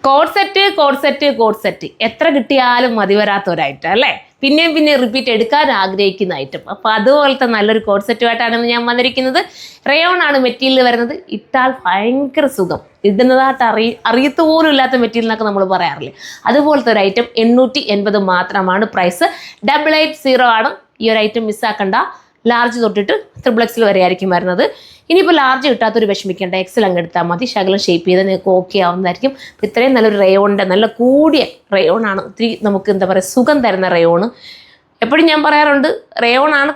Code set എത്ര കിട്ടിയാലും മതി വരാത്ത ഒരു ഐറ്റം അല്ലേ? പിന്നെയും റിപ്പീറ്റ് എടുക്കാൻ ആഗ്രഹിക്കുന്ന ഐറ്റം. അപ്പോൾ അതുപോലത്തെ നല്ലൊരു കോഡ് സെറ്റുമായിട്ടാണ് ഞാൻ വന്നിരിക്കുന്നത്. റയോൺ ആണ് മെറ്റീരിയൽ വരുന്നത്. ഇട്ടാൽ ഭയങ്കര സുഖം, ഇടുന്നതായിട്ട് അറിയത്ത് പോലും ഇല്ലാത്ത മെറ്റീരിയൽ എന്നൊക്കെ നമ്മൾ പറയാറില്ലേ, അതുപോലത്തെ ഒരു ഐറ്റം 880 മാത്രമാണ് പ്രൈസ്. 880 ആണ്. ഈ ഒരു ഐറ്റം മിസ്സാക്കണ്ട. ലാർജ് തൊട്ടിട്ട് XXL വരെ ആയിരിക്കും വരുന്നത്. ഇനിയിപ്പോൾ ലാർജ് കിട്ടാത്തൊരു വിഷമിക്കേണ്ട, XL അങ്ങ് എടുത്താൽ മതി. ശകലം ഷേപ്പ് ചെയ്ത് നിങ്ങൾക്ക് ഓക്കെ ആവുന്നതായിരിക്കും. ഇത്രയും നല്ലൊരു റയോണിൻ്റെ നല്ല കൂടിയ റയോണാണ്. ഒത്തിരി നമുക്ക് എന്താ പറയുക സുഖം തരുന്ന റയോണ്. എപ്പോഴും ഞാൻ പറയാറുണ്ട്, റയോണാണ്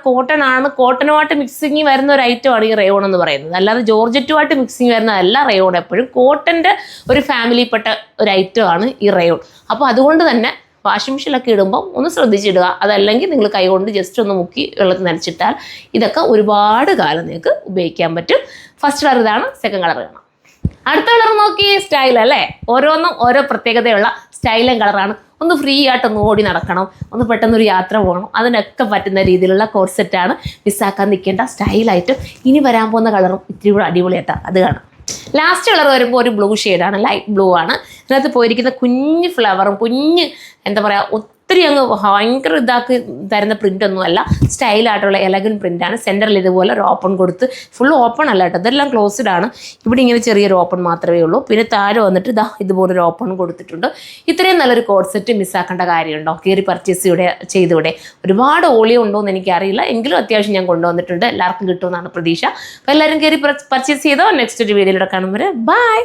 കോട്ടനുമായിട്ട് മിക്സിങ് വരുന്ന ഒരു ഐറ്റമാണ് ഈ റയോൺ എന്ന് പറയുന്നത്. അല്ലാതെ ജോർജറ്റുമായിട്ട് മിക്സിങ് വരുന്നതല്ല റയോൺ. എപ്പോഴും കോട്ടൻ്റെ ഒരു ഫാമിലിയിൽപ്പെട്ട ഒരു ഐറ്റമാണ് ഈ റയോൺ. അപ്പോൾ അതുകൊണ്ട് തന്നെ വാഷിംഗ് മെഷീനിലൊക്കെ ഇടുമ്പോൾ ഒന്ന് ശ്രദ്ധിച്ചിടുക. അതല്ലെങ്കിൽ നിങ്ങൾ കൈകൊണ്ട് ജസ്റ്റ് ഒന്ന് മുക്കി വെള്ളത്തിൽ നനച്ചിട്ടാൽ ഇതൊക്കെ ഒരുപാട് കാലം നിങ്ങൾക്ക് ഉപയോഗിക്കാൻ പറ്റും. ഫസ്റ്റ് കളർ ഇതാണ്. സെക്കൻഡ് കളർ കാണാം. അടുത്ത കളർ നോക്കി, സ്റ്റൈൽ അല്ലേ? ഓരോന്നും ഓരോ പ്രത്യേകതയുള്ള സ്റ്റൈലും കളറാണ്. ഒന്ന് ഫ്രീ ആയിട്ടൊന്ന് ഓടി നടക്കണം, ഒന്ന് പെട്ടെന്നൊരു യാത്ര പോകണം, അതിനൊക്കെ പറ്റുന്ന രീതിയിലുള്ള കോഡ് സെറ്റാണ്. മിസ്സാക്കാൻ നിൽക്കേണ്ട സ്റ്റൈലായിട്ടും. ഇനി വരാൻ പോകുന്ന കളറും ഇത്തിരി കൂടെ അടിപൊളിയായിട്ടാണ്, അത് കാണാം. ലാസ്റ്റ് കളർ വരുമ്പോൾ ഒരു ബ്ലൂ ഷെയ്ഡാണ്, ലൈറ്റ് ബ്ലൂ ആണ്. ഇതിനകത്ത് പോയിരിക്കുന്ന കുഞ്ഞ് ഫ്ലവറും കുഞ്ഞ് എന്താ പറയുക ഒത്തിരി അങ്ങ് ഭയങ്കര ഇതാക്കി തരുന്ന പ്രിൻ്റൊന്നും അല്ല. സ്റ്റൈലായിട്ടുള്ള എലഗൻ പ്രിൻ്റാണ്. സെൻറ്ററിൽ ഇതുപോലെ ഒരു ഓപ്പൺ കൊടുത്ത്, ഫുൾ ഓപ്പൺ അല്ല കേട്ടോ, ഇതെല്ലാം ക്ലോസ്ഡ് ആണ്. ഇവിടെ ഇങ്ങനെ ചെറിയൊരു ഓപ്പൺ മാത്രമേ ഉള്ളൂ. പിന്നെ താഴെ വന്നിട്ട് ഇതാ ഇതുപോലൊരു ഓപ്പൺ കൊടുത്തിട്ടുണ്ട്. ഇത്രയും നല്ലൊരു കോഡ് സെറ്റ് മിസ്സാക്കേണ്ട കാര്യമുണ്ടോ? കയറി പർച്ചേസ് ചെയ്തൂടെ? ഒരുപാട് ഓളിയോ ഉണ്ടോ എന്ന് എനിക്കറിയില്ല, എങ്കിലും അത്യാവശ്യം ഞാൻ കൊണ്ടുവന്നിട്ടുണ്ട്. എല്ലാവർക്കും കിട്ടുമെന്നാണ് പ്രതീക്ഷ. അപ്പോൾ എല്ലാവരും കയറി പർച്ചേസ് ചെയ്തോ. നെക്സ്റ്റ് ഒരു വീഡിയോയിലൂടെ കാണും വരെ ബൈ.